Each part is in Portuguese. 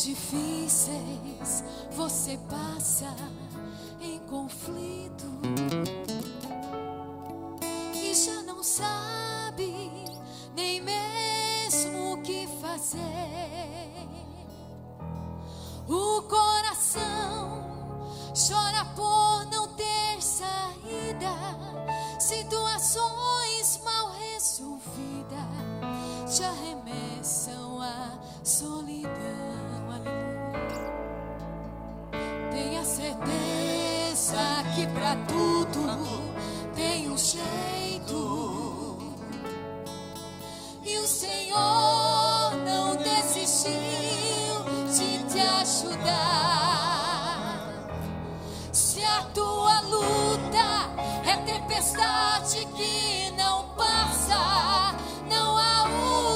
difíceis você passa em conflito e já não sabe nem mesmo o que fazer. O coração chora por não ter saída, situações mal resolvidas te arremessam à solidão. Aleluia. Tenha certeza que pra tudo tem um jeito, e o Senhor não desistiu de te ajudar. Se a tua luta é tempestade que não passa, não há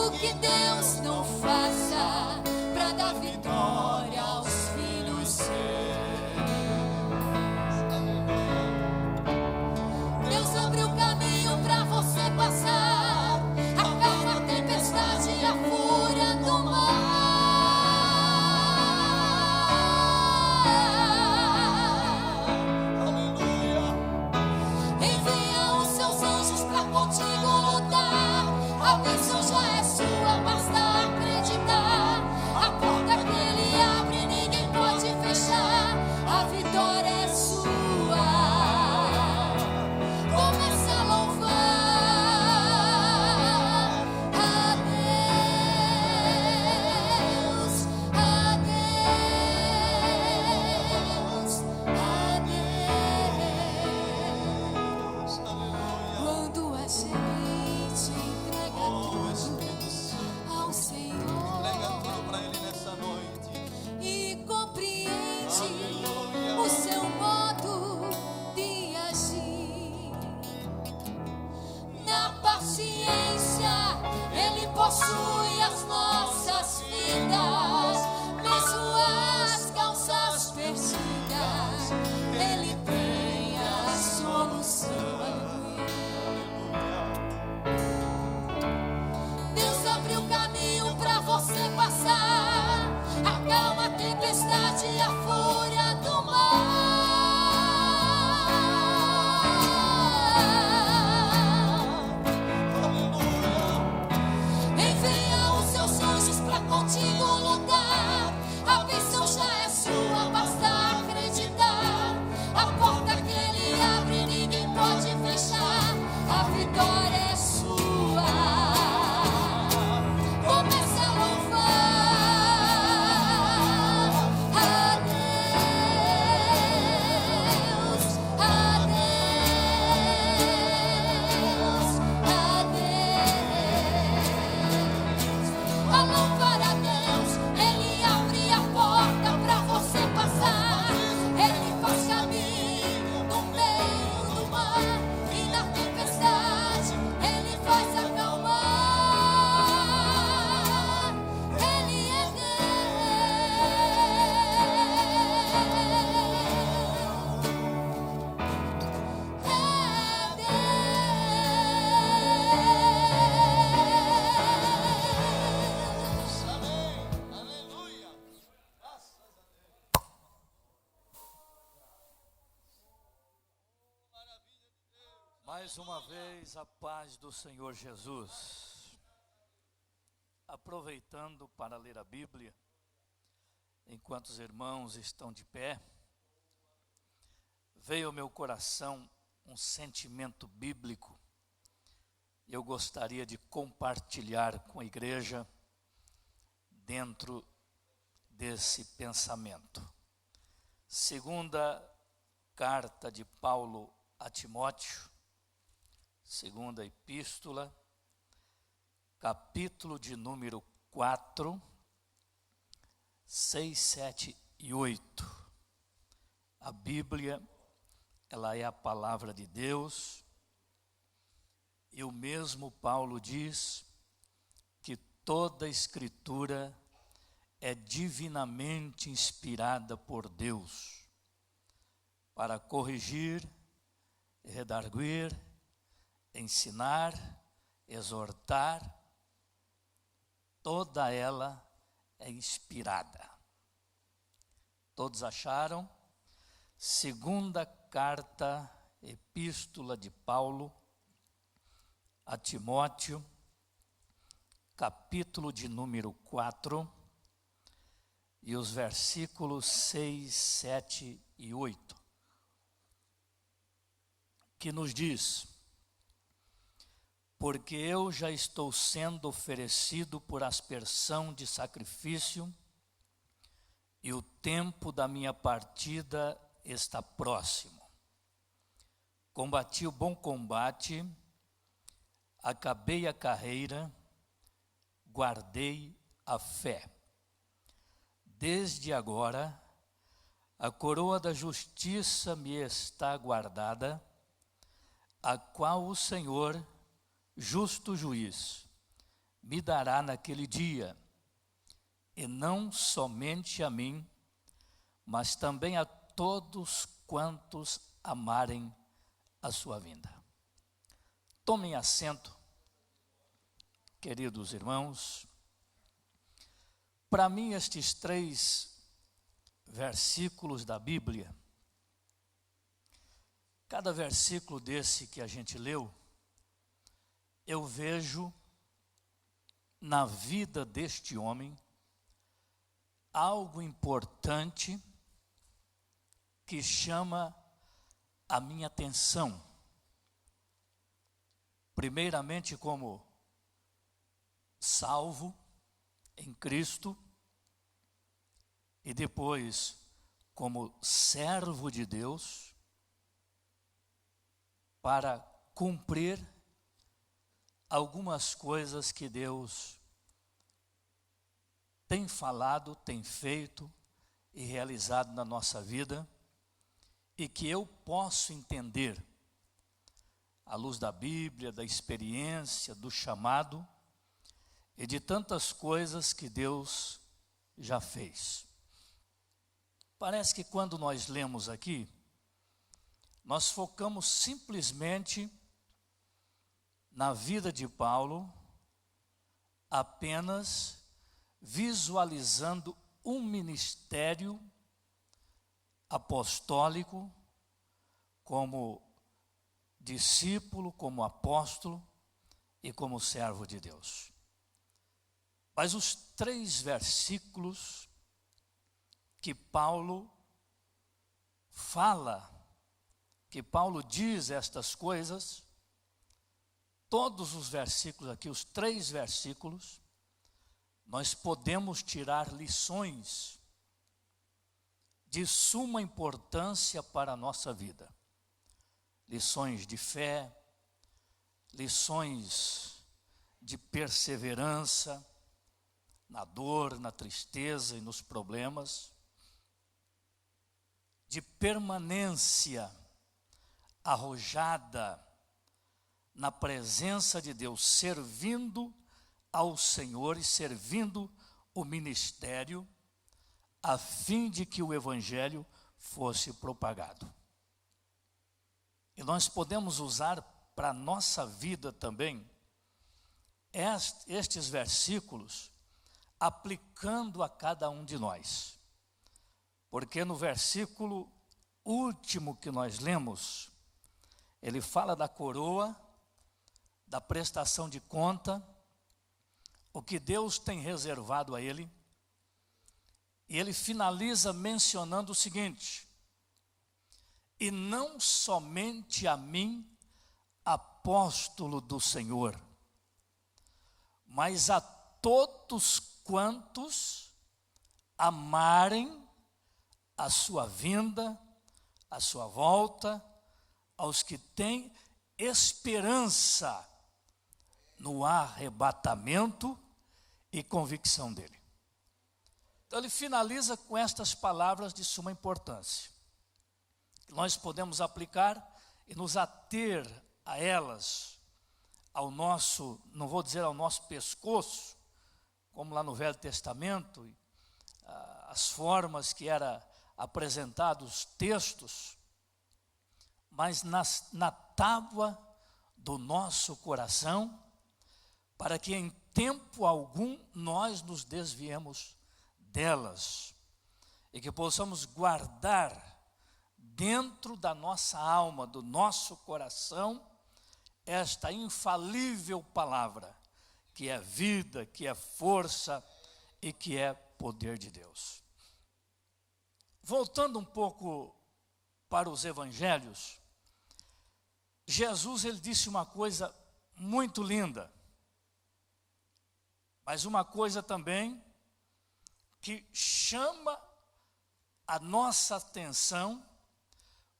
o que Deus não faça para dar vitória aos filhos seus. Deus abriu caminho para você passar, acalma a tempestade e a fúria do mar. Envia os seus anjos para contigo lutar. A bênção já é sua, basta acreditar. A porta que Ele abre ninguém pode fechar. A vitória é sua. Comece a louvar a Deus, a Deus, a Deus. Quando a gente entrega tudo ao Senhor, Entrega tudo para Ele nessa noite. e compreende Aleluia. o seu modo de agir. Na paciência, Ele possui as nossas vidas, mesmo as causas perdidas, Ele tem a solução. Deus abriu caminho para você passar, acalma a tempestade e a fúria do mar. Envia os seus anjos para contigo lutar. A bênção já é sua, basta acreditar. A porta que Ele abre ninguém pode fechar. A vitória é sua. Comece a louvar a Deus, a Deus, a Deus. A louvar a Deus, Ele abre a porta pra você passar. Ele faz caminho no meio do mar, e na tempestade Ele faz acalmar. Ele é Deus. Amém. Aleluia. Graças a Deus. Maravilha de Deus. Mais uma vez, a paz do Senhor Jesus. Aproveitando para ler a Bíblia, enquanto os irmãos estão de pé, veio ao meu coração um sentimento bíblico. Eu gostaria de compartilhar com a igreja dentro desse pensamento. Segunda carta de Paulo a Timóteo, segunda epístola, capítulo de número 4, 6, 7 e 8. A Bíblia, ela é a palavra de Deus. E o mesmo Paulo diz que toda a Escritura é divinamente inspirada por Deus para corrigir, redarguir, ensinar, exortar. Toda ela é inspirada. Todos acharam? Segunda carta, epístola de Paulo a Timóteo, capítulo de número 4, e os versículos 6, 7 e 8, que nos diz: porque eu já estou sendo oferecido por aspersão de sacrifício, e o tempo da minha partida está próximo. Combati o bom combate, acabei a carreira, guardei a fé. Desde agora, a coroa da justiça me está guardada, a qual o Senhor, justo juiz, me dará naquele dia, e não somente a mim, mas também a todos quantos amarem a sua vinda. Tomem assento, queridos irmãos. Para mim, estes 3 versículos da Bíblia, cada versículo desse que a gente leu, eu vejo na vida deste homem algo importante que chama a minha atenção. Primeiramente, como salvo em Cristo, e depois como servo de Deus, para cumprir algumas coisas que Deus tem falado, tem feito e realizado na nossa vida, e que eu posso entender, à luz da Bíblia, da experiência, do chamado, e de tantas coisas que Deus já fez. Parece que quando nós lemos aqui, nós focamos simplesmente na vida de Paulo, apenas visualizando um ministério apostólico, como discípulo, como apóstolo e como servo de Deus. Mas os 3 versículos que Paulo fala, que Paulo diz estas coisas, todos os versículos aqui, os 3 versículos, nós podemos tirar lições de suma importância para a nossa vida. Lições de fé, lições de perseverança na dor, na tristeza e nos problemas, de permanência arrojada na presença de Deus, servindo ao Senhor e servindo o ministério, a fim de que o Evangelho fosse propagado. E nós podemos usar para a nossa vida também estes versículos, aplicando a cada um de nós. Porque no versículo último que nós lemos, ele fala da coroa, da prestação de conta, o que Deus tem reservado a ele, e ele finaliza mencionando o seguinte: e não somente a mim, apóstolo do Senhor, mas a todos quantos amarem a sua vinda, a sua volta, aos que têm esperança no arrebatamento e convicção dele. Então ele finaliza com estas palavras de suma importância, que nós podemos aplicar e nos ater a elas, ao nosso, não vou dizer ao nosso pescoço, como lá no Velho Testamento, as formas que era apresentados os textos, mas na tábua do nosso coração, para que em tempo algum nós nos desviemos delas. e que possamos guardar dentro da nossa alma, do nosso coração, esta infalível palavra, que é vida, que é força e que é poder de Deus. Voltando um pouco para os evangelhos, Jesus, ele disse uma coisa muito linda, mas uma coisa também que chama a nossa atenção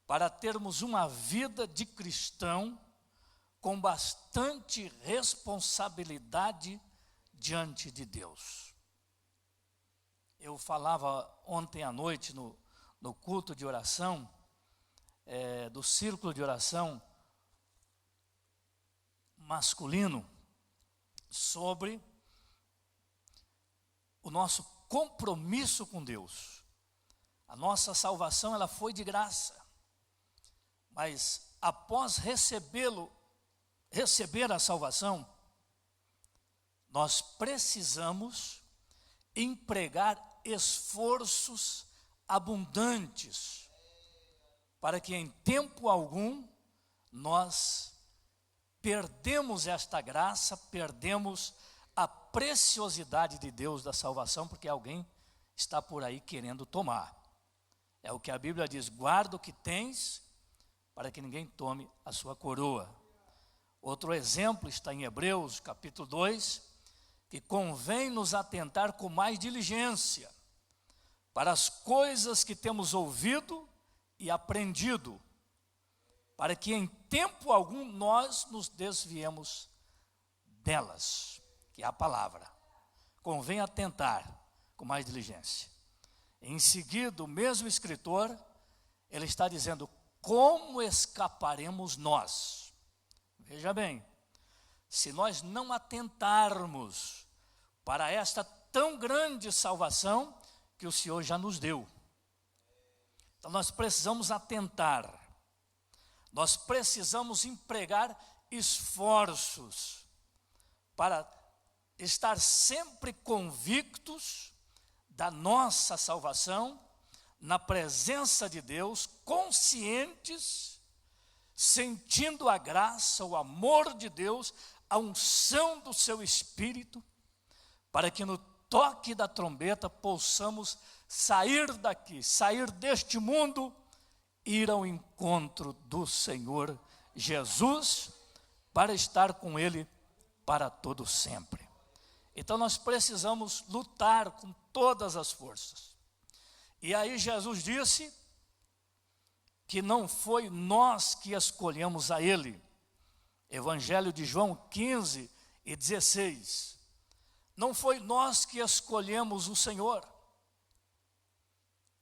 para termos uma vida de cristão com bastante responsabilidade diante de Deus. Eu falava ontem à noite no culto de oração, do círculo de oração masculino, sobre o nosso compromisso com Deus. A nossa salvação, ela foi de graça, mas após receber a salvação, nós precisamos empregar esforços abundantes para que em tempo algum nós perdemos esta graça, perdemos a preciosidade de Deus da salvação, porque alguém está por aí querendo tomar. É o que a Bíblia diz: guarda o que tens, para que ninguém tome a sua coroa. Outro exemplo está em Hebreus, capítulo 2, que convém nos atentar com mais diligência para as coisas que temos ouvido e aprendido, para que em tempo algum nós nos desviemos delas, que é a palavra. Convém atentar com mais diligência. Em seguida, o mesmo escritor, ele está dizendo: como escaparemos nós? Veja bem, se nós não atentarmos para esta tão grande salvação que o Senhor já nos deu. Então nós precisamos atentar, nós precisamos empregar esforços para estar sempre convictos da nossa salvação, na presença de Deus, conscientes, sentindo a graça, o amor de Deus, a unção do seu Espírito, para que no toque da trombeta possamos sair daqui, sair deste mundo, ir ao encontro do Senhor Jesus, para estar com Ele para todo sempre. Então nós precisamos lutar com todas as forças. E aí Jesus disse que não foi nós que escolhemos a Ele. Evangelho de João 15 e 16. Não foi nós que escolhemos o Senhor,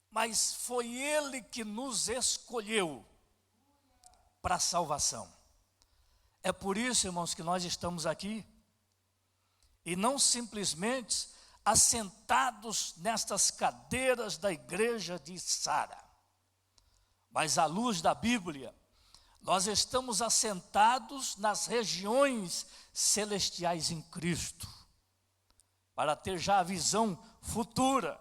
mas foi Ele que nos escolheu para a salvação. É por isso, irmãos, que nós estamos aqui, e não simplesmente assentados nestas cadeiras da igreja de Sara, mas à luz da Bíblia, nós estamos assentados nas regiões celestiais em Cristo, para ter já a visão futura.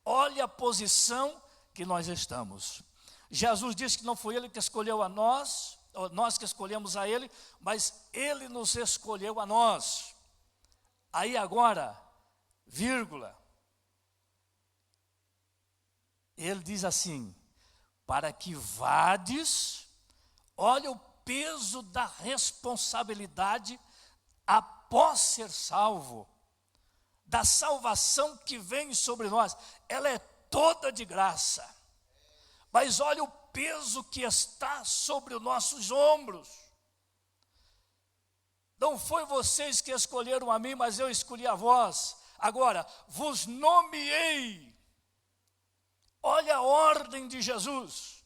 Olha a posição que nós estamos. Jesus disse que não foi Ele que escolheu a nós, ou nós que escolhemos a Ele, mas Ele nos escolheu a nós. Aí agora, vírgula, Ele diz assim: para que vades, olha o peso da responsabilidade após ser salvo, da salvação que vem sobre nós. Ela é toda de graça, mas olha o peso que está sobre os nossos ombros. Não foi vocês que escolheram a mim, mas eu escolhi a vós. Agora, vos nomeei. Olha a ordem de Jesus.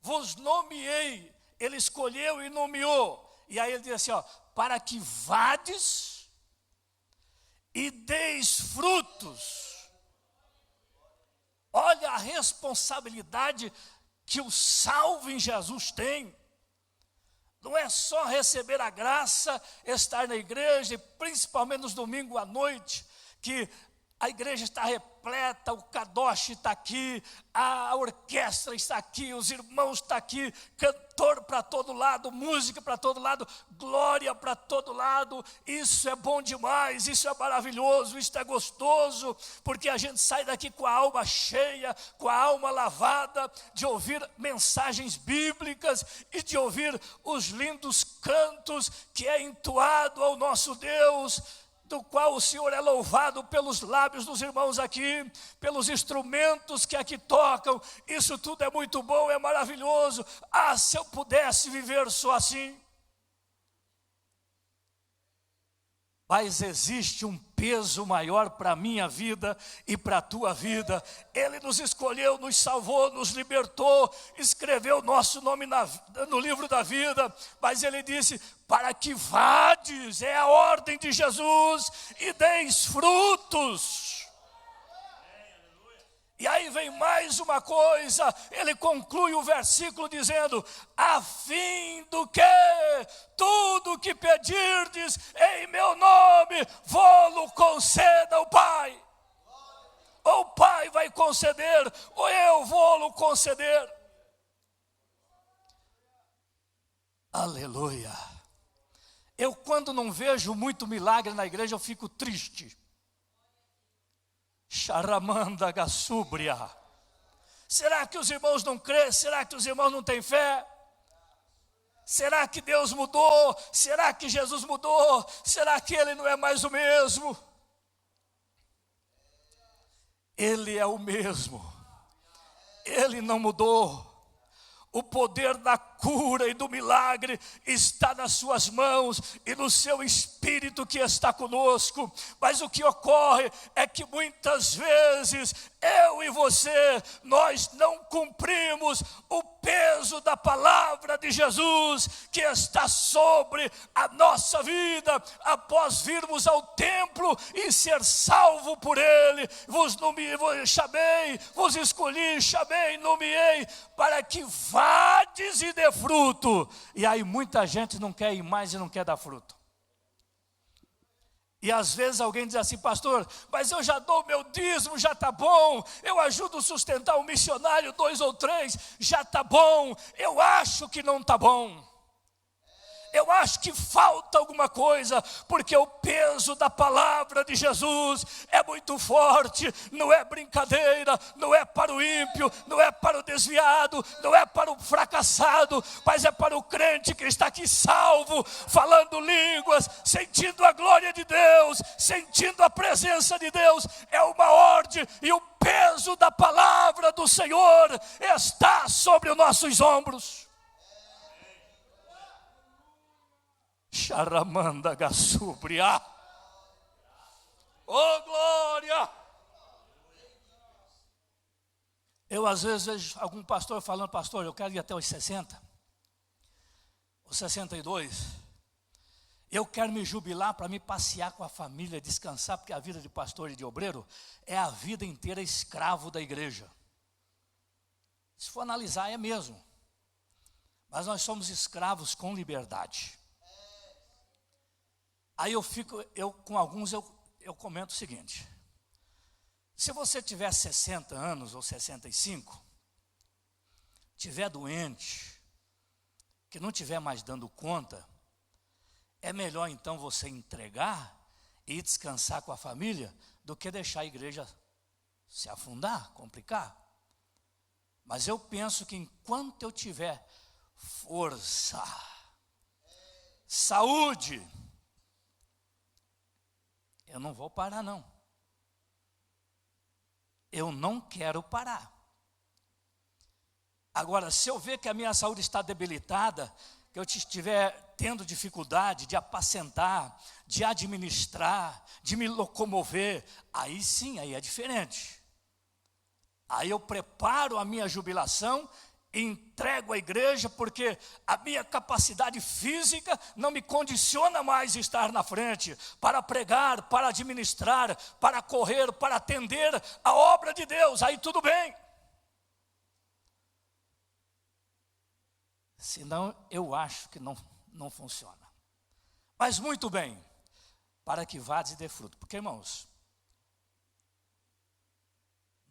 Vos nomeei. Ele escolheu e nomeou. E aí ele diz assim, para que vades e deis frutos. Olha a responsabilidade que o salvo em Jesus tem. Não é só receber a graça, estar na igreja, e principalmente nos domingos à noite, que A igreja está repleta, o Kadosh está aqui, a orquestra está aqui, os irmãos estão aqui, cantor para todo lado, música para todo lado, glória para todo lado. Isso é bom demais, isso é maravilhoso, isso é gostoso, porque a gente sai daqui com a alma cheia, com a alma lavada, de ouvir mensagens bíblicas e de ouvir os lindos cantos que é entoado ao nosso Deus, do qual o Senhor é louvado pelos lábios dos irmãos aqui, pelos instrumentos que aqui tocam. Isso tudo é muito bom, é maravilhoso. Ah, se eu pudesse viver só assim. Mas existe um peso maior para a minha vida e para a tua vida. Ele nos escolheu, nos salvou, nos libertou, escreveu nosso nome no livro da vida. Mas ele disse, para que vades, é a ordem de Jesus, e deis frutos. E aí vem mais uma coisa, ele conclui o versículo dizendo, a fim do que tudo que pedirdes em meu nome, vô-lo conceda o Pai. Ou o Pai vai conceder, ou eu vou-lo conceder. Aleluia. Eu quando não vejo muito milagre na igreja, eu fico triste. Charamanda Gassúbria. Será que os irmãos não creem? Será que os irmãos não têm fé? Será que Deus mudou? Será que Jesus mudou? Será que Ele não é mais o mesmo? Ele é o mesmo. Ele não mudou. O poder da cura e do milagre está nas suas mãos e no seu Espírito que está conosco. Mas o que ocorre é que muitas vezes eu e você, nós não cumprimos o peso da palavra de Jesus que está sobre a nossa vida após virmos ao templo e ser salvo por Ele. Vos chamei, vos escolhi, chamei, nomeei para que vades e dê fruto. E aí muita gente não quer ir mais e não quer dar fruto. E às vezes alguém diz assim, pastor, mas eu já dou meu dízimo, já está bom. Eu ajudo a sustentar um missionário, 2 ou 3, já está bom. Eu acho que não está bom. Eu acho que falta alguma coisa, porque o peso da palavra de Jesus é muito forte, não é brincadeira, não é para o ímpio, não é para o desviado, não é para o fracassado, mas é para o crente que está aqui salvo, falando línguas, sentindo a glória de Deus, sentindo a presença de Deus. É uma ordem e o peso da palavra do Senhor está sobre os nossos ombros. Charamanda Gassúbria. Oh glória! Eu às vezes vejo algum pastor falando, pastor, eu quero ir até os 60, os 62. Eu quero me jubilar para me passear com a família, descansar, porque a vida de pastor e de obreiro é a vida inteira escravo da igreja. Se for analisar, é mesmo. Mas nós somos escravos com liberdade. Aí com alguns eu comento o seguinte: se você tiver 60 anos ou 65, tiver doente, que não tiver mais dando conta, é melhor então você entregar e descansar com a família do que deixar a igreja se afundar, complicar. Mas eu penso que enquanto eu tiver força, saúde, eu não vou parar não. Eu não quero parar. Agora, se eu ver que a minha saúde está debilitada, que eu estiver tendo dificuldade de apacentar, de administrar, de me locomover, aí sim, aí é diferente. Aí eu preparo a minha jubilação, entrego à igreja, porque a minha capacidade física não me condiciona mais a estar na frente, para pregar, para administrar, para correr, para atender a obra de Deus, aí tudo bem. Senão eu acho que não funciona. Mas muito bem, para que vades e dê fruto, porque irmãos,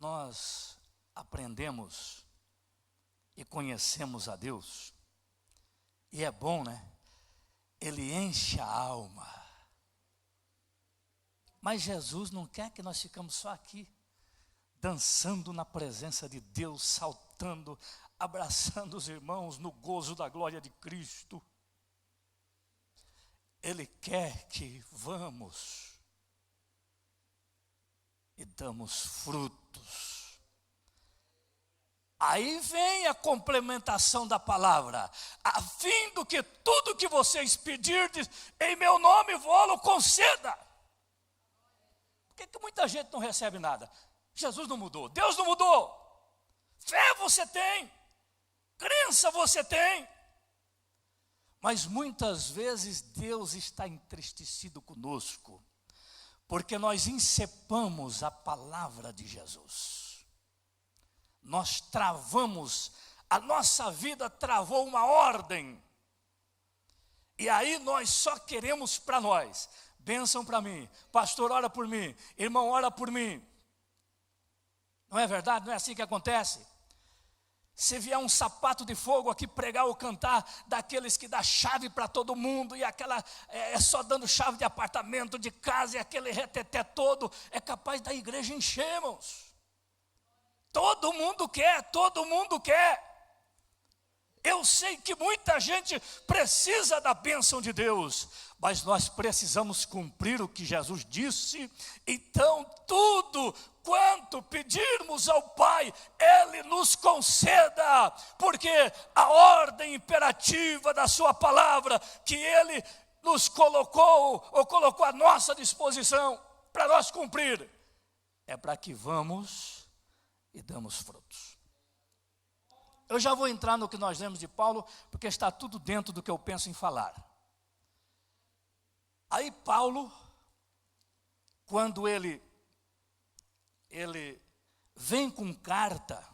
nós aprendemos e conhecemos a Deus, e é bom, né? Ele enche a alma. Mas Jesus não quer que nós ficamos só aqui, dançando na presença de Deus, saltando, abraçando os irmãos no gozo da glória de Cristo. Ele quer que vamos e damos frutos. Aí vem a complementação da palavra, a fim do que tudo que vocês pedirdes em meu nome vou-lo conceda. Por que muita gente não recebe nada? Jesus não mudou, Deus não mudou. Fé você tem, crença você tem. Mas muitas vezes Deus está entristecido conosco, porque nós incepamos a palavra de Jesus. Nós travamos, a nossa vida travou uma ordem. E aí nós só queremos para nós. Bênção para mim, pastor ora por mim, irmão ora por mim. Não é verdade? Não é assim que acontece? Se vier um sapato de fogo aqui pregar ou cantar, daqueles que dá chave para todo mundo, e aquela é só dando chave de apartamento, de casa, e aquele reteté todo, é capaz da igreja encher, irmãos. Todo mundo quer, todo mundo quer. Eu sei que muita gente precisa da bênção de Deus, mas nós precisamos cumprir o que Jesus disse. Então tudo quanto pedirmos ao Pai, Ele nos conceda, porque a ordem imperativa da sua palavra, que Ele nos colocou, ou colocou à nossa disposição, para nós cumprir, é para que vamos e damos frutos. Eu já vou entrar no que nós lemos de Paulo, porque está tudo dentro do que eu penso em falar. Aí Paulo, quando ele vem com carta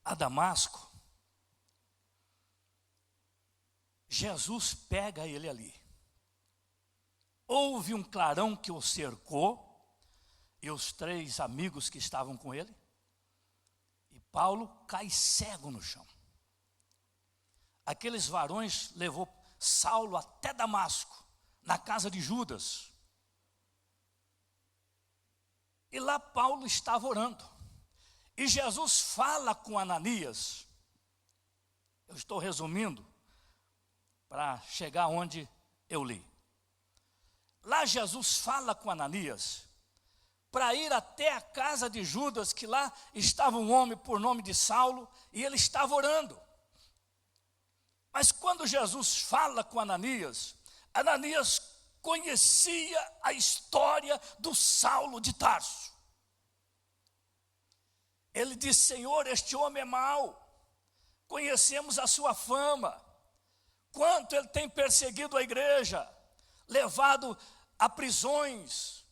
a Damasco, Jesus pega ele ali. Houve um clarão que o cercou, e os 3 amigos que estavam com ele, e Paulo cai cego no chão. Aqueles varões levou Saulo até Damasco, na casa de Judas. E lá Paulo estava orando. E Jesus fala com Ananias. Eu estou resumindo para chegar onde eu li. Lá Jesus fala com Ananias para ir até a casa de Judas, que lá estava um homem por nome de Saulo, e ele estava orando. Mas quando Jesus fala com Ananias, Ananias conhecia a história do Saulo de Tarso. Ele disse: Senhor, este homem é mau, conhecemos a sua fama, quanto ele tem perseguido a igreja, levado a prisões,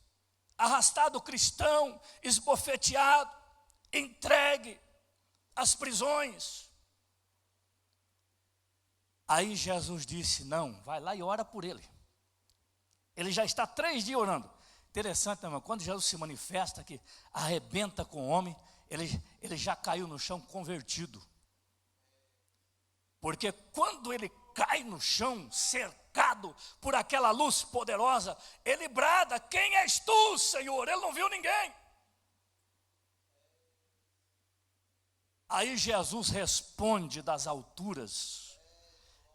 arrastado cristão, esbofeteado, entregue às prisões. Aí Jesus disse: não, vai lá e ora por ele. Ele já está 3 dias orando. Interessante, meu irmão, quando Jesus se manifesta, que arrebenta com o homem, ele já caiu no chão convertido. Porque quando ele cai no chão, cercado por aquela luz poderosa, ele brada: quem és tu, Senhor? Ele não viu ninguém. Aí Jesus responde das alturas: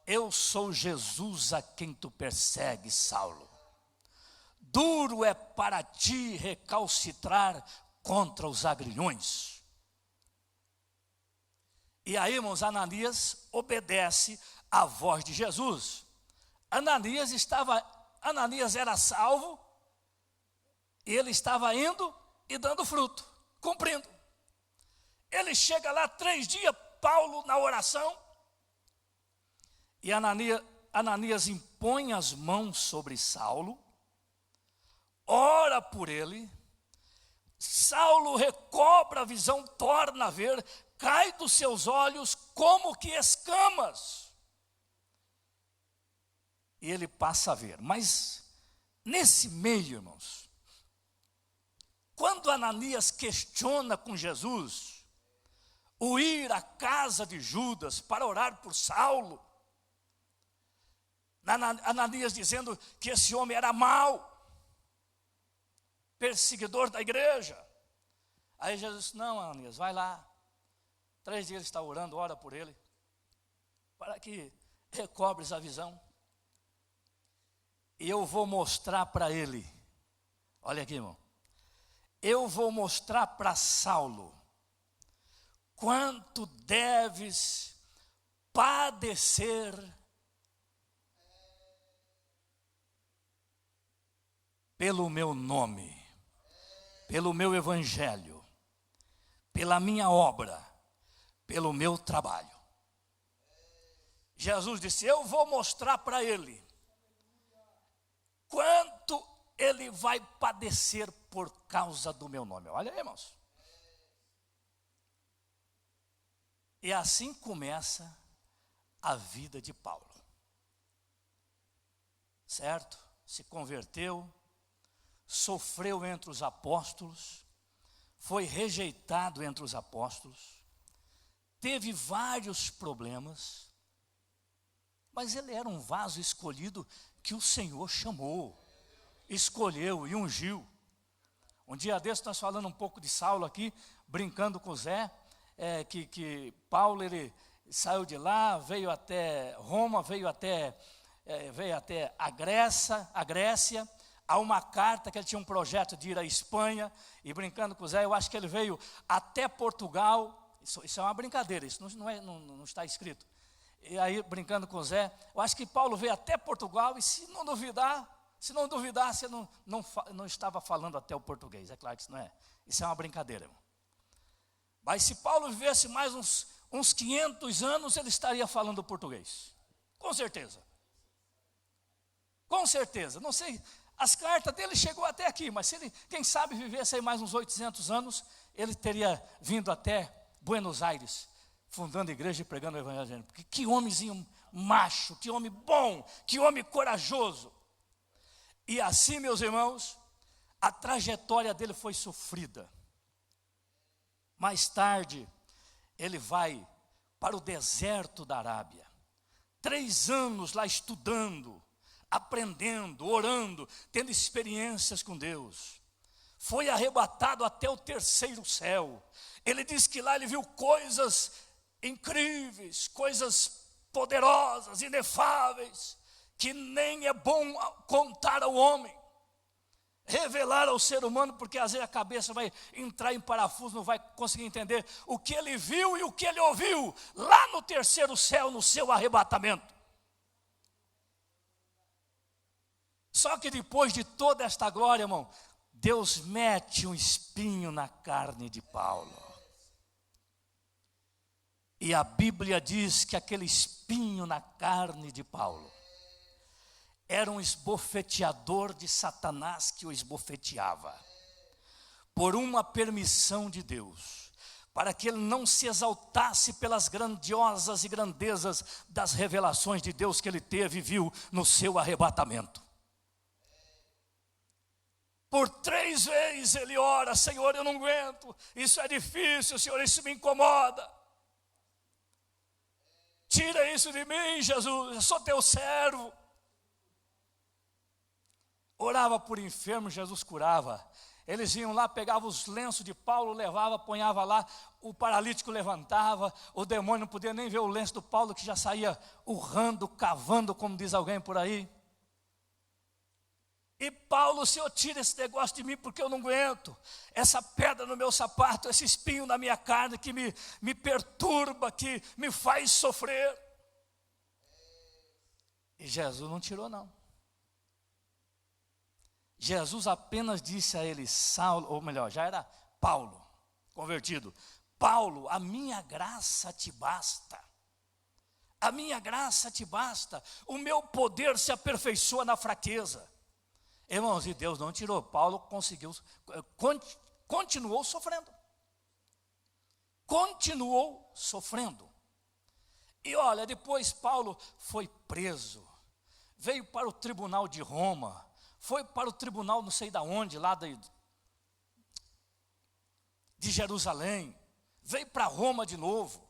eu sou Jesus a quem tu persegues, Saulo. Duro é para ti recalcitrar contra os agrilhões. E aí, irmãos, Ananias obedece à voz de Jesus. Ananias era salvo, e ele estava indo e dando fruto, cumprindo. Ele chega lá 3 dias, Paulo na oração, e Ananias impõe as mãos sobre Saulo, ora por ele. Saulo recobra a visão, torna a ver, cai dos seus olhos como que escamas, e ele passa a ver. Mas nesse meio, irmãos, Quando Ananias questiona com Jesus o ir à casa de Judas para orar por Saulo, Ananias dizendo que esse homem era mau, perseguidor da igreja. Aí Jesus disse: não, Ananias, vai lá. 3 dias ele está orando, ora por ele, para que recobres a visão. E eu vou mostrar para ele, olha aqui, irmão, eu vou mostrar para Saulo quanto deves padecer pelo meu nome, pelo meu evangelho, pela minha obra, pelo meu trabalho. Jesus disse: eu vou mostrar para ele quanto ele vai padecer por causa do meu nome. Olha aí, irmãos. E assim começa a vida de Paulo. Certo? Se converteu, sofreu entre os apóstolos, foi rejeitado entre os apóstolos, teve vários problemas, mas ele era um vaso escolhido que o Senhor chamou, escolheu e ungiu. Um dia desse nós falando um pouco de Saulo aqui, brincando com o Zé, que Paulo ele saiu de lá, veio até Roma, veio até a Grécia. Há uma carta que ele tinha um projeto de ir à Espanha, e brincando com o Zé, eu acho que ele veio até Portugal. Isso é uma brincadeira, isso não está escrito. E aí, brincando com o Zé, eu acho que Paulo veio até Portugal, e se não duvidasse, eu não estava falando até o português. É claro que isso é uma brincadeira, irmão. Mas se Paulo vivesse mais uns 500 anos, ele estaria falando português, com certeza. Com certeza, não sei, as cartas dele chegou até aqui, mas se ele, quem sabe, vivesse aí mais uns 800 anos, ele teria vindo até Buenos Aires, fundando a igreja e pregando o evangelho. Porque que homenzinho macho, que homem bom, que homem corajoso. E assim, meus irmãos, a trajetória dele foi sofrida. Mais tarde, ele vai para o deserto da Arábia. 3 anos lá estudando, aprendendo, orando, tendo experiências com Deus. Foi arrebatado até o 3º céu. Ele diz que lá ele viu coisas incríveis, coisas poderosas, inefáveis, que nem é bom contar ao homem, revelar ao ser humano, porque às vezes a cabeça vai entrar em parafuso, não vai conseguir entender o que ele viu e o que ele ouviu lá no 3º céu, no seu arrebatamento. Só que depois de toda esta glória, irmão, Deus mete um espinho na carne de Paulo. E a Bíblia diz que aquele espinho na carne de Paulo era um esbofeteador de Satanás que o esbofeteava, por uma permissão de Deus, para que ele não se exaltasse pelas grandiosas e grandezas das revelações de Deus que ele teve e viu no seu arrebatamento. Por 3 vezes ele ora: Senhor, eu não aguento, isso é difícil, Senhor, isso me incomoda. Tira isso de mim, Jesus, eu sou teu servo. Orava por enfermo, Jesus curava. Eles iam lá, pegavam os lenços de Paulo, levava, ponhava lá, o paralítico levantava, o demônio não podia nem ver o lenço do Paulo, que já saía urrando, cavando, como diz alguém por aí. E Paulo: Senhor, tira esse negócio de mim, porque eu não aguento, essa pedra no meu sapato, esse espinho na minha carne, que me perturba, que me faz sofrer. E Jesus não tirou, não. Jesus apenas disse a ele: Saulo, ou melhor, já era Paulo, convertido: Paulo, a minha graça te basta. A minha graça te basta. O meu poder se aperfeiçoa na fraqueza. Irmãos, e Deus não tirou. Paulo continuou sofrendo. Continuou sofrendo. E olha, depois Paulo foi preso, veio para o tribunal de Roma, foi para o tribunal não sei de onde, lá de Jerusalém, veio para Roma de novo.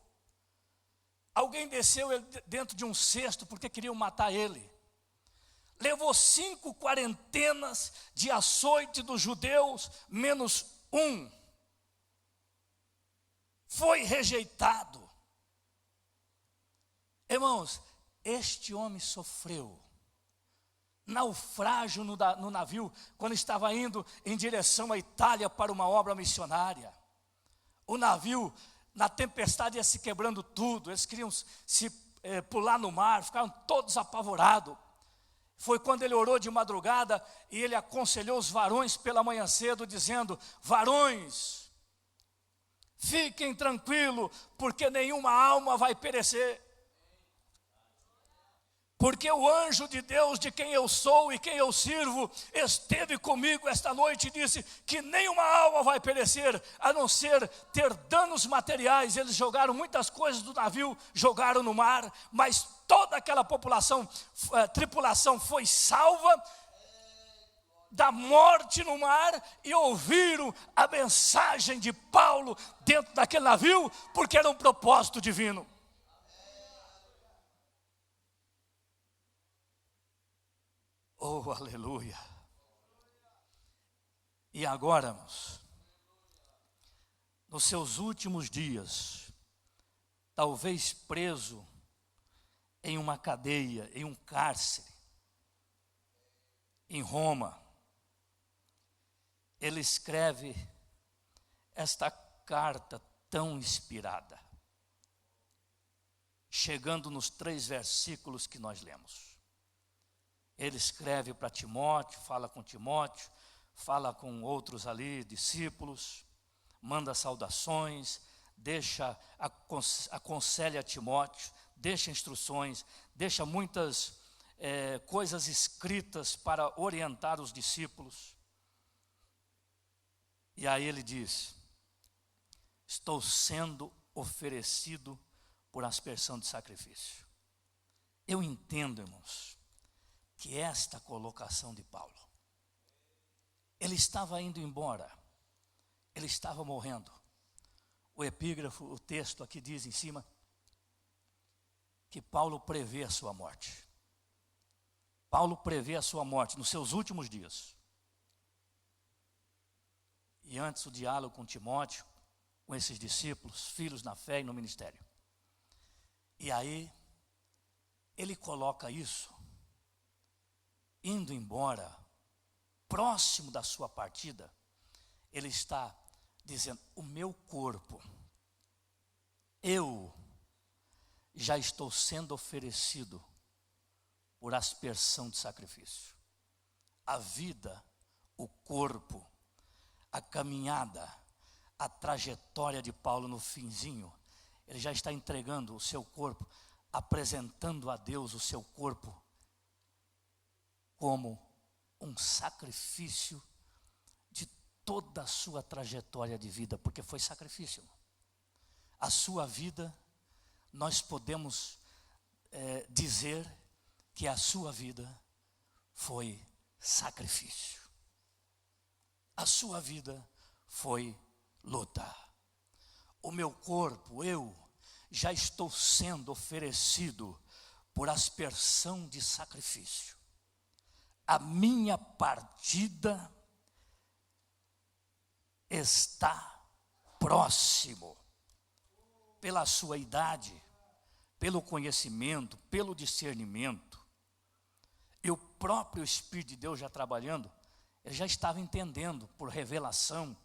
Alguém desceu ele dentro de um cesto porque queriam matar ele. Levou 5 quarentenas de açoite dos judeus, menos um. Foi rejeitado. Irmãos, este homem sofreu naufrágio no navio, quando estava indo em direção à Itália para uma obra missionária. O navio, na tempestade, ia se quebrando tudo, eles queriam pular no mar, ficaram todos apavorados. Foi quando ele orou de madrugada e ele aconselhou os varões pela manhã cedo, dizendo: varões, fiquem tranquilos, porque nenhuma alma vai perecer. Porque o anjo de Deus, de quem eu sou e quem eu sirvo, esteve comigo esta noite e disse que nenhuma alma vai perecer, a não ser ter danos materiais. Eles jogaram muitas coisas do navio, jogaram no mar, mas toda aquela tripulação foi salva da morte no mar e ouviram a mensagem de Paulo dentro daquele navio, porque era um propósito divino. Oh, aleluia. E agora, irmãos, nos seus últimos dias, talvez preso em uma cadeia, em um cárcere, em Roma, ele escreve esta carta tão inspirada, chegando nos 3 versículos que nós lemos. Ele escreve para Timóteo, fala com outros ali, discípulos, manda saudações, aconselha a Timóteo, deixa instruções, deixa muitas coisas escritas para orientar os discípulos. E aí ele diz: estou sendo oferecido por aspersão de sacrifício. Eu entendo, irmãos, que esta colocação de Paulo, ele estava indo embora, ele estava morrendo. O epígrafo, o texto aqui diz em cima, que Paulo prevê a sua morte. Paulo prevê a sua morte nos seus últimos dias. E antes o diálogo com Timóteo, com esses discípulos, filhos na fé e no ministério. E aí, ele coloca isso, indo embora, próximo da sua partida, ele está dizendo: o meu corpo, eu já estou sendo oferecido por aspersão de sacrifício. A vida, o corpo, a caminhada, a trajetória de Paulo no finzinho, ele já está entregando o seu corpo, apresentando a Deus o seu corpo como um sacrifício de toda a sua trajetória de vida, porque foi sacrifício. A sua vida, nós podemos dizer que a sua vida foi sacrifício. A sua vida foi luta. O meu corpo, eu, já estou sendo oferecido por aspersão de sacrifício. A minha partida está próximo, pela sua idade, pelo conhecimento, pelo discernimento. E o próprio Espírito de Deus já trabalhando, ele já estava entendendo por revelação.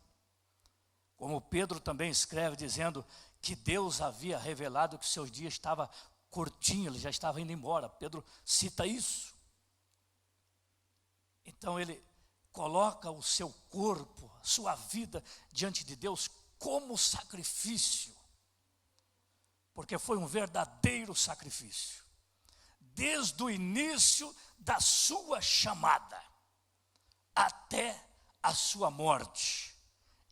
Como Pedro também escreve dizendo que Deus havia revelado que seus dias estavam curtinhos, ele já estava indo embora. Pedro cita isso. Então ele coloca o seu corpo, a sua vida diante de Deus como sacrifício, porque foi um verdadeiro sacrifício. Desde o início da sua chamada até a sua morte,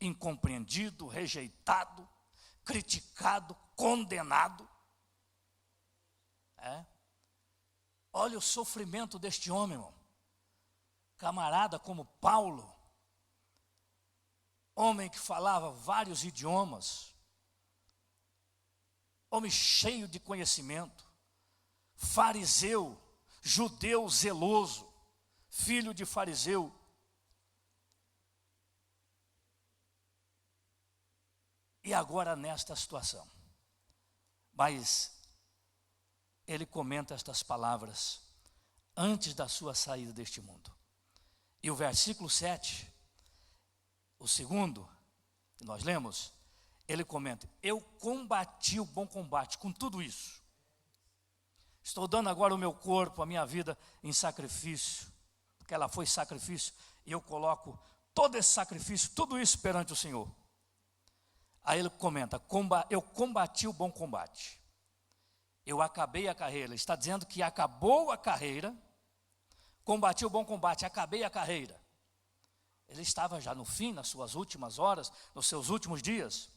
incompreendido, rejeitado, criticado, condenado. Olha o sofrimento deste homem, irmão. Camarada como Paulo, homem que falava vários idiomas, homem cheio de conhecimento, fariseu, judeu zeloso, filho de fariseu. E agora nesta situação. Mas ele comenta estas palavras antes da sua saída deste mundo. E o versículo 7, o segundo, que nós lemos, ele comenta: eu combati o bom combate com tudo isso. Estou dando agora o meu corpo, a minha vida em sacrifício, porque ela foi sacrifício, e eu coloco todo esse sacrifício, tudo isso perante o Senhor. Aí ele comenta: eu combati o bom combate, eu acabei a carreira. Ele está dizendo que acabou a carreira, combati o bom combate, acabei a carreira. Ele estava já no fim, nas suas últimas horas, nos seus últimos dias.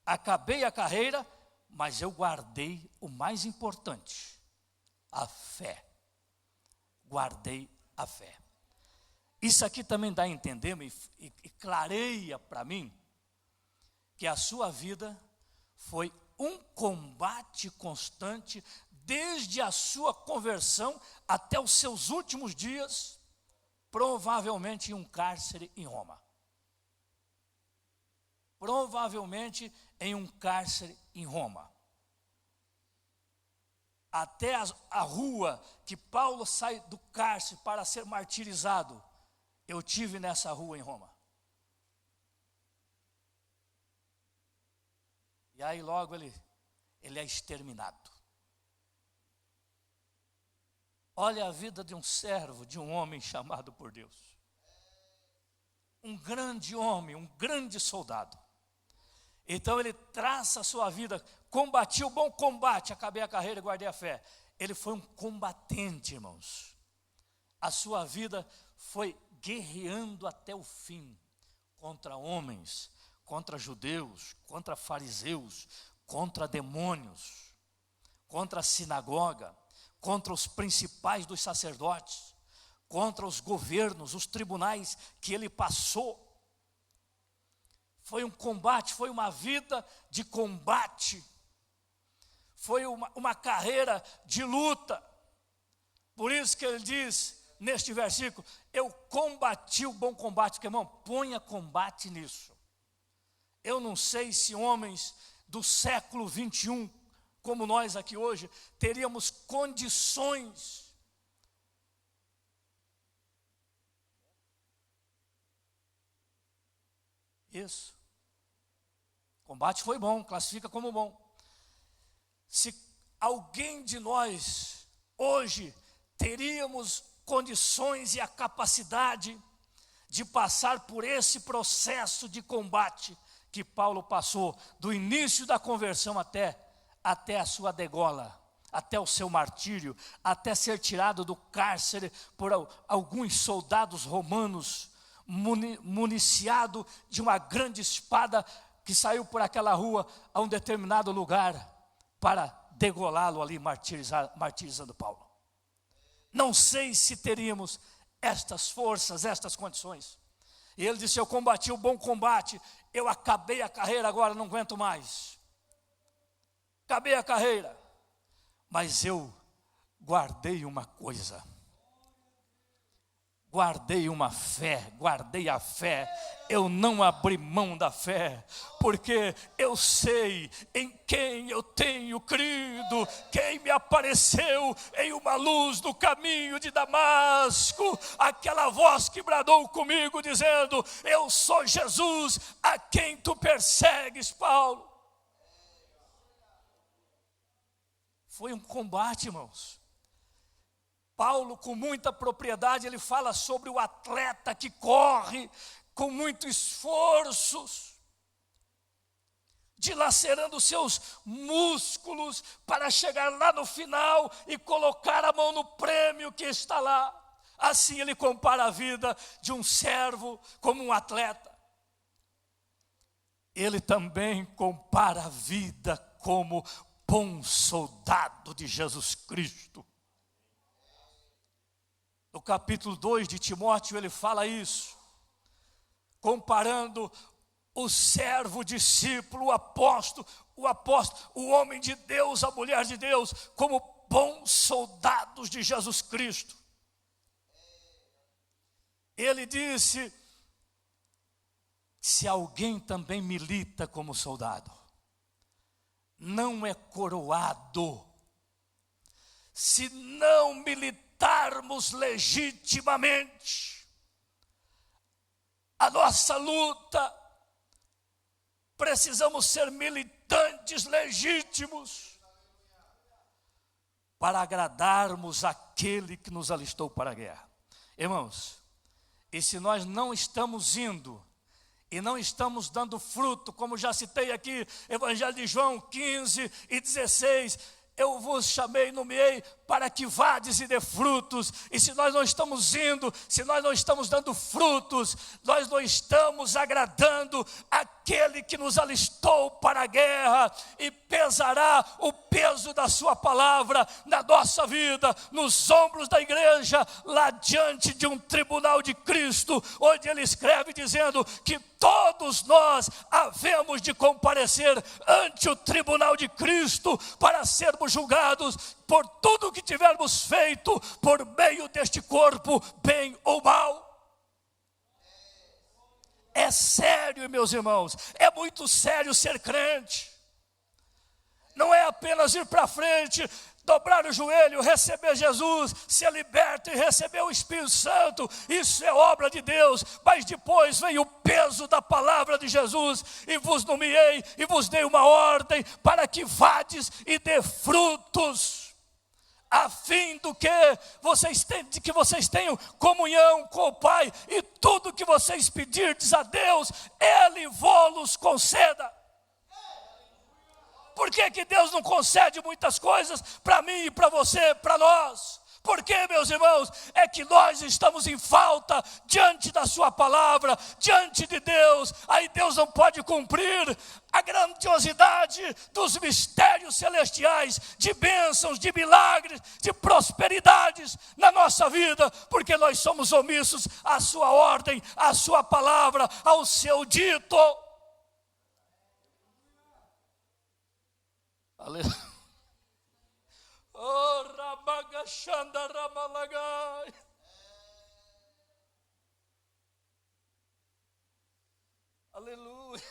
Acabei a carreira, mas eu guardei o mais importante, a fé. Guardei a fé. Isso aqui também dá a entender e clareia para mim que a sua vida foi um combate constante, desde a sua conversão até os seus últimos dias, provavelmente em um cárcere em Roma. Provavelmente em um cárcere em Roma. Até a rua que Paulo sai do cárcere para ser martirizado, eu tive nessa rua em Roma. E aí logo ele é exterminado. Olha a vida de um servo, de um homem chamado por Deus. Um grande homem, um grande soldado. Então ele traça a sua vida, combati o bom combate, acabei a carreira e guardei a fé. Ele foi um combatente, irmãos. A sua vida foi guerreando até o fim, contra homens, contra judeus, contra fariseus, contra demônios, contra a sinagoga, contra os principais dos sacerdotes, contra os governos, os tribunais que ele passou. Foi um combate, foi uma vida de combate, foi uma carreira de luta. Por isso que ele diz neste versículo: eu combati o bom combate. Porque, irmão, ponha combate nisso. Eu não sei se homens do século 21, como nós aqui hoje, teríamos condições isso. Combate foi bom, classifica como bom. Se alguém de nós hoje teríamos condições e a capacidade de passar por esse processo de combate que Paulo passou, do início da conversão até a sua degola, até o seu martírio, até ser tirado do cárcere por alguns soldados romanos, municiado de uma grande espada que saiu por aquela rua a um determinado lugar para degolá-lo ali, martirizando Paulo. Não sei se teríamos estas forças, estas condições. E ele disse: eu combati o bom combate, eu acabei a carreira, agora não aguento mais. Acabei a carreira, mas eu guardei uma coisa. Guardei uma fé, guardei a fé, eu não abri mão da fé, porque eu sei em quem eu tenho crido, quem me apareceu em uma luz no caminho de Damasco, aquela voz que bradou comigo dizendo: eu sou Jesus a quem tu persegues, Paulo. Foi um combate, irmãos. Paulo, com muita propriedade, ele fala sobre o atleta que corre com muito esforço, dilacerando os seus músculos para chegar lá no final e colocar a mão no prêmio que está lá. Assim ele compara a vida de um servo como um atleta. Ele também compara a vida como bom soldado de Jesus Cristo. No capítulo 2 de Timóteo ele fala isso, comparando o servo, o discípulo, o apóstolo, o homem de Deus, a mulher de Deus, como bons soldados de Jesus Cristo. Ele disse: se alguém também milita como soldado, não é coroado. Se não militarmos legitimamente, a nossa luta, precisamos ser militantes legítimos para agradarmos aquele que nos alistou para a guerra. Irmãos, e se nós não estamos indo e não estamos dando fruto, como já citei aqui, Evangelho de João 15 e 16, eu vos chamei, nomeei, para que vades e dê frutos. E se nós não estamos indo, se nós não estamos dando frutos, nós não estamos agradando aquele que nos alistou para a guerra, e pesará o peso da sua palavra na nossa vida, nos ombros da igreja, lá diante de um tribunal de Cristo, onde ele escreve dizendo que todos nós havemos de comparecer ante o tribunal de Cristo para sermos julgados por tudo que tivermos feito por meio deste corpo, bem ou mal. É sério, meus irmãos, é muito sério ser crente. Não é apenas ir para frente, dobrar o joelho, receber Jesus, ser liberto e receber o Espírito Santo. Isso é obra de Deus, mas depois vem o peso da palavra de Jesus. E vos nomeei e vos dei uma ordem para que vades e dê frutos, a fim do que vocês tenham comunhão com o Pai, e tudo que vocês pedirdes a Deus, Ele vos conceda. Por que Deus não concede muitas coisas para mim e para você, para nós? Porque, meus irmãos, é que nós estamos em falta diante da sua palavra, diante de Deus. Aí Deus não pode cumprir a grandiosidade dos mistérios celestiais, de bênçãos, de milagres, de prosperidades na nossa vida, porque nós somos omissos à sua ordem, à sua palavra, ao seu dito. Aleluia. Oh, Ramagashanda Ramalagai. Aleluia.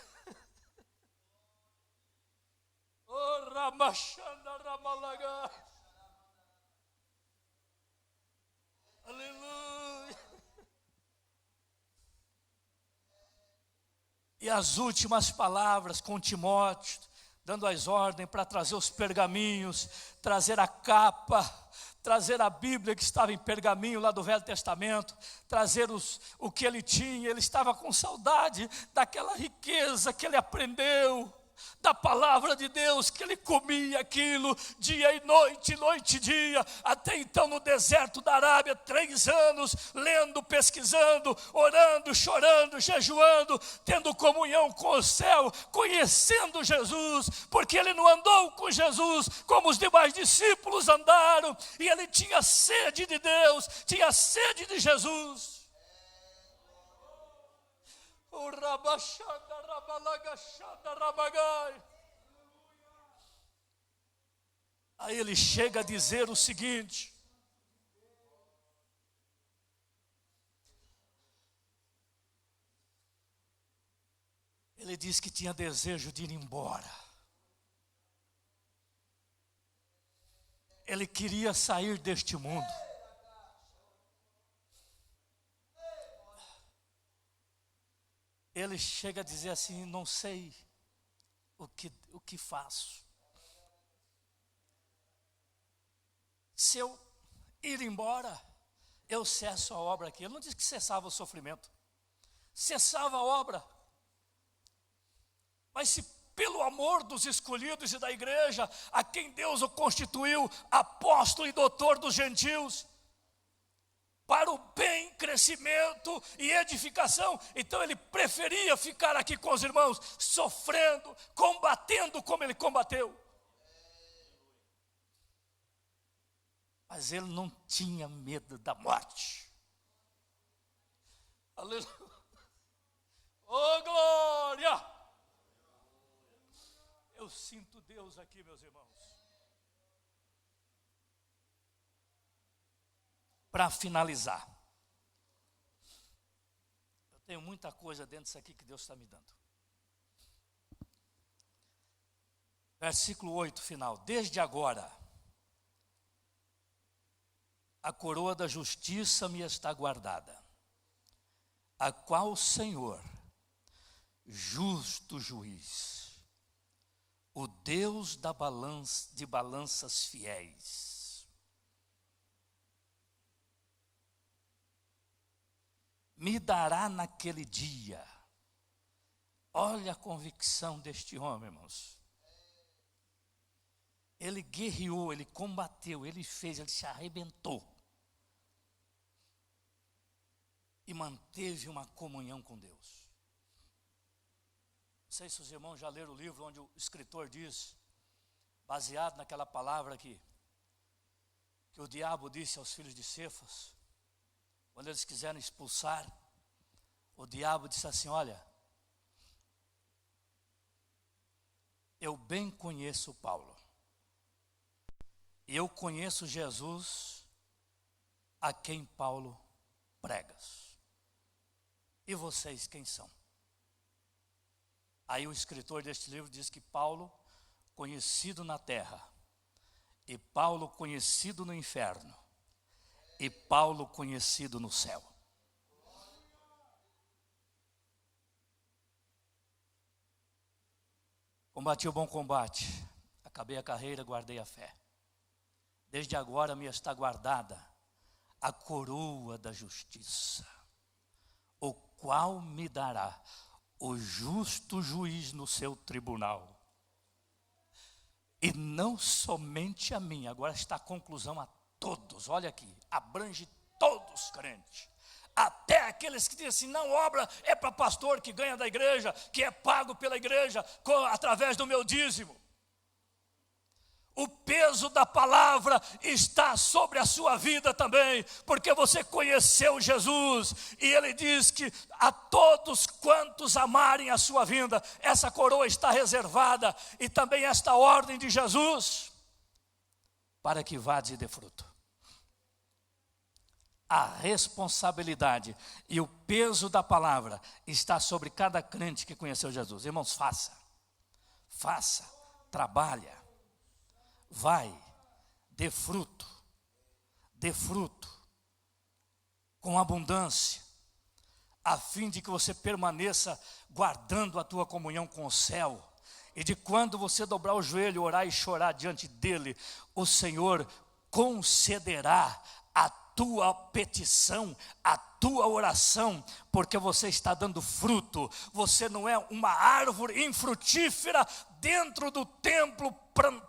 Oh, Ramashanda Ramalagai. Aleluia. E as últimas palavras com Timóteo, dando as ordens para trazer os pergaminhos, trazer a capa, trazer a Bíblia que estava em pergaminho lá do Velho Testamento, trazer o que ele tinha. Ele estava com saudade daquela riqueza que ele aprendeu, da palavra de Deus, que ele comia aquilo dia e noite e dia, até então no deserto da Arábia, 3 anos, lendo, pesquisando, orando, chorando, jejuando, tendo comunhão com o céu, conhecendo Jesus, porque ele não andou com Jesus como os demais discípulos andaram, e ele tinha sede de Deus, tinha sede de Jesus. O Rabashanda Rabalagashanda Rabagai. Aí ele chega a dizer o seguinte: ele disse que tinha desejo de ir embora. Ele queria sair deste mundo. Ele chega a dizer assim: não sei o que faço. Se eu ir embora, eu cesso a obra aqui. Ele não disse que cessava o sofrimento, cessava a obra. Mas se pelo amor dos escolhidos e da igreja, a quem Deus o constituiu apóstolo e doutor dos gentios, para o bem, crescimento e edificação, então ele preferia ficar aqui com os irmãos, sofrendo, combatendo como ele combateu. Mas ele não tinha medo da morte. Aleluia. Oh, glória! eu sinto Deus aqui, meus irmãos. Para finalizar, eu tenho muita coisa dentro disso aqui que Deus está me dando. Versículo 8, final. Desde agora, a coroa da justiça me está guardada, a qual o Senhor, justo juiz, o Deus de balanças fiéis, me dará naquele dia. Olha a convicção deste homem, irmãos. Ele guerreou, ele combateu, ele fez, ele se arrebentou. E manteve uma comunhão com Deus. Não sei se os irmãos já leram o livro onde o escritor diz, baseado naquela palavra que o diabo disse aos filhos de Cefas, quando eles quiseram expulsar, o diabo disse assim: olha, eu bem conheço Paulo, e eu conheço Jesus a quem Paulo pregas. E vocês quem são? Aí o escritor deste livro diz que Paulo, conhecido na terra, e Paulo conhecido no inferno, e Paulo conhecido no céu. Combati o bom combate, acabei a carreira, guardei a fé. Desde agora me está guardada a coroa da justiça, o qual me dará o justo juiz no seu tribunal. E não somente a mim, agora está a conclusão a todos, olha aqui, abrange todos os crentes, até aqueles que dizem assim: não, obra é para pastor que ganha da igreja, que é pago pela igreja através do meu dízimo. O peso da palavra está sobre a sua vida também, porque você conheceu Jesus, e ele diz que a todos quantos amarem a sua vinda, essa coroa está reservada, e também esta ordem de Jesus, para que vades e dê fruto. A responsabilidade e o peso da palavra está sobre cada crente que conheceu Jesus. Irmãos, faça, trabalha. Vai, dê fruto com abundância, a fim de que você permaneça guardando a tua comunhão com o céu, e de quando você dobrar o joelho, orar e chorar diante dele, o Senhor concederá a tua petição, a tua oração, porque você está dando fruto. Você não é uma árvore infrutífera dentro do templo,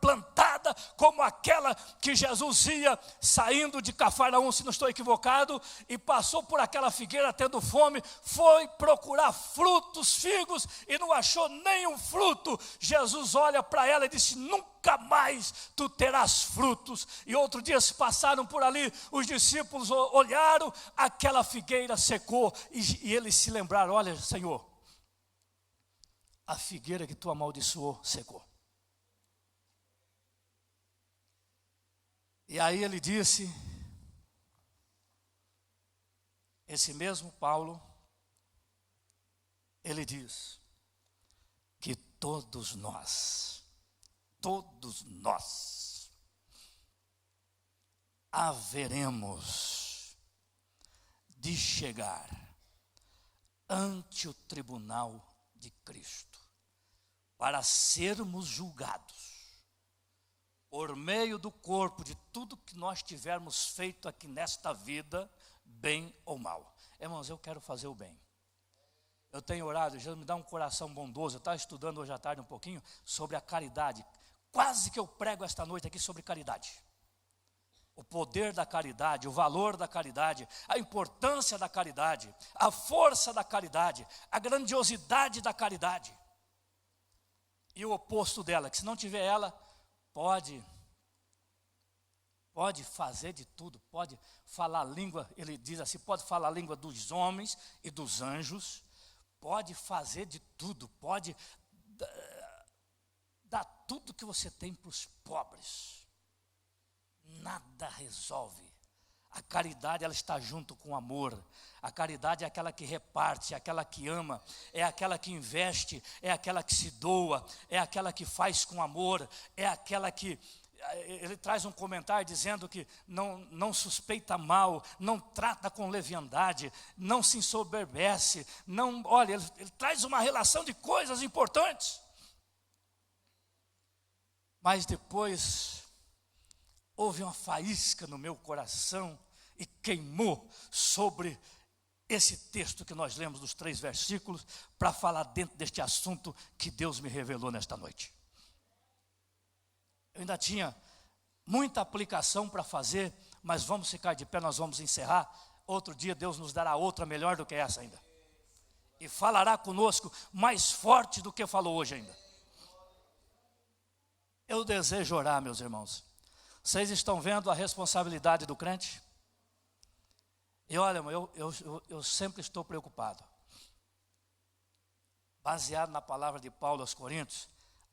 plantada como aquela que Jesus ia saindo de Cafarnaum, se não estou equivocado, e passou por aquela figueira tendo fome, foi procurar frutos, figos, e não achou nenhum fruto. Jesus olha para ela e disse: nunca mais tu terás frutos. E outro dia se passaram por ali, os discípulos olharam, aquela figueira secou, e eles se lembraram: olha, Senhor, a figueira que tu amaldiçoou secou. E aí ele disse, esse mesmo Paulo, ele diz que todos nós haveremos de chegar ante o tribunal de Cristo, para sermos julgados por meio do corpo, de tudo que nós tivermos feito aqui nesta vida, bem ou mal. Irmãos, eu quero fazer o bem. Eu tenho orado, Jesus me dá um coração bondoso. Eu estava estudando hoje à tarde um pouquinho sobre a caridade. Quase que eu prego esta noite aqui sobre caridade. O poder da caridade, o valor da caridade, a importância da caridade, a força da caridade, a grandiosidade da caridade. E o oposto dela, que se não tiver ela, pode fazer de tudo, pode falar a língua, ele diz assim, pode falar a língua dos homens e dos anjos, pode fazer de tudo, pode dá tudo que você tem para os pobres. Nada resolve. A caridade, ela está junto com o amor. A caridade é aquela que reparte, é aquela que ama, é aquela que investe, é aquela que se doa, é aquela que faz com amor, é aquela que... Ele traz um comentário dizendo que não suspeita mal, não trata com leviandade, não se ensoberbece, olha, ele traz uma relação de coisas importantes. Mas depois houve uma faísca no meu coração e queimou sobre esse texto que nós lemos dos 3 versículos, para falar dentro deste assunto que Deus me revelou nesta noite. Eu ainda tinha muita aplicação para fazer, mas vamos ficar de pé, nós vamos encerrar. Outro dia Deus nos dará outra melhor do que essa ainda. E falará conosco mais forte do que falou hoje ainda. Eu desejo orar, meus irmãos. Vocês estão vendo a responsabilidade do crente? E olha, eu sempre estou preocupado. Baseado na palavra de Paulo aos Coríntios,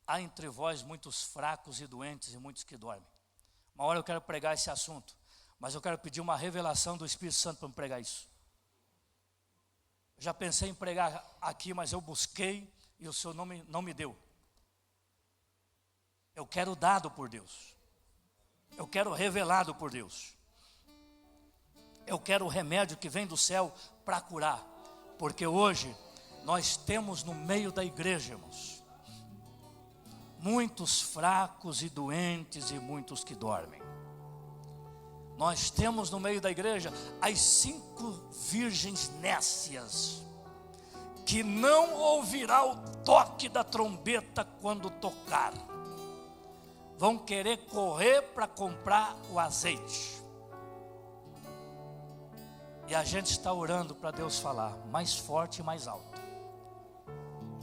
há entre vós muitos fracos e doentes e muitos que dormem. Uma hora eu quero pregar esse assunto, mas eu quero pedir uma revelação do Espírito Santo para me pregar isso. Eu já pensei em pregar aqui, mas eu busquei e o Senhor não me deu. Eu quero dado por Deus. Eu quero revelado por Deus. Eu quero o remédio que vem do céu para curar. Porque hoje nós temos no meio da igreja, irmãos, muitos fracos e doentes e muitos que dormem. Nós temos no meio da igreja as 5 virgens nécias, que não ouvirá o toque da trombeta quando tocar. Vão querer correr para comprar o azeite. E a gente está orando para Deus falar mais forte e mais alto.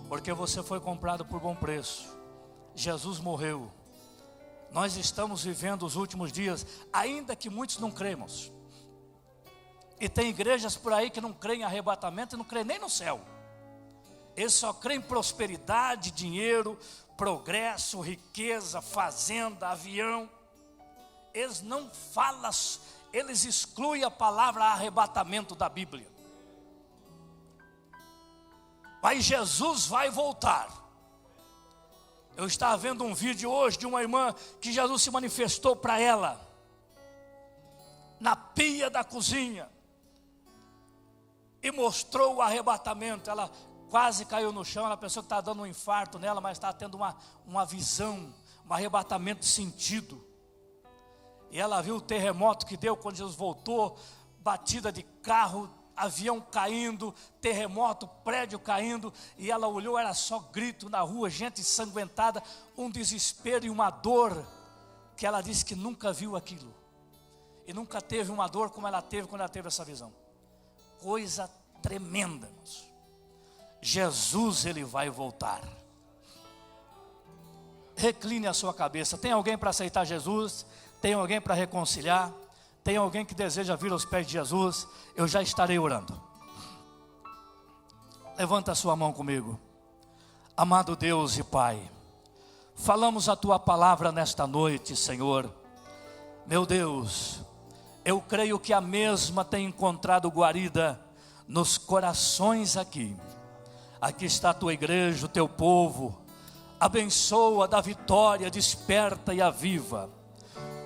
Porque você foi comprado por bom preço. Jesus morreu. Nós estamos vivendo os últimos dias, ainda que muitos não cremos. E tem igrejas por aí que não creem em arrebatamento e não creem nem no céu. Eles só creem em prosperidade, dinheiro, progresso, riqueza, fazenda, avião. Eles não falam, eles excluem a palavra arrebatamento da Bíblia. Mas Jesus vai voltar. Eu estava vendo um vídeo hoje de uma irmã que Jesus se manifestou para ela na pia da cozinha e mostrou o arrebatamento. Ela quase caiu no chão, ela pensou que estava dando um infarto nela, mas estava tendo uma visão, um arrebatamento de sentido. E ela viu o terremoto que deu quando Jesus voltou, batida de carro, avião caindo, terremoto, prédio caindo, e ela olhou, era só grito na rua, gente ensanguentada, um desespero e uma dor, que ela disse que nunca viu aquilo, e nunca teve uma dor como ela teve quando ela teve essa visão. Coisa tremenda, irmãos. Jesus, ele vai voltar. Recline a sua cabeça. Tem alguém para aceitar Jesus? Tem alguém para reconciliar? Tem alguém que deseja vir aos pés de Jesus? Eu já estarei orando. Levanta a sua mão comigo. Amado Deus e Pai, falamos a Tua palavra nesta noite, Senhor. Meu Deus, eu creio que a mesma tem encontrado guarida nos corações aqui. Aqui está a Tua igreja, o Teu povo. Abençoa, dá vitória, desperta e aviva.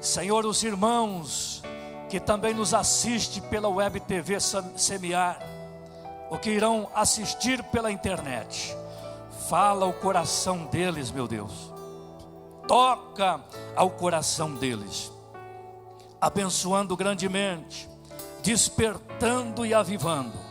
Senhor, os irmãos que também nos assistem pela Web TV Semear, ou que irão assistir pela internet, fala ao coração deles, meu Deus. Toca ao coração deles, abençoando grandemente, despertando e avivando.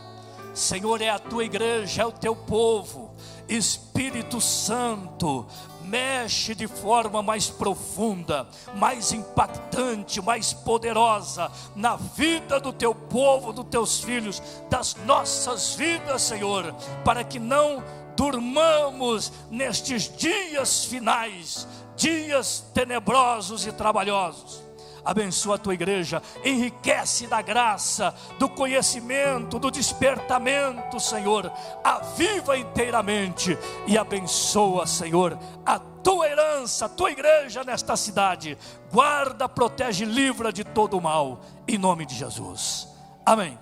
Senhor, é a Tua igreja, é o Teu povo. Espírito Santo, mexe de forma mais profunda, mais impactante, mais poderosa na vida do Teu povo, dos Teus filhos, das nossas vidas, Senhor, para que não durmamos nestes dias finais, dias tenebrosos e trabalhosos. abençoa a tua igreja, enriquece da graça, do conhecimento, do despertamento, Senhor, aviva inteiramente e abençoa, Senhor, a tua herança, a tua igreja nesta cidade, guarda, protege, livra de todo o mal, em nome de Jesus, amém.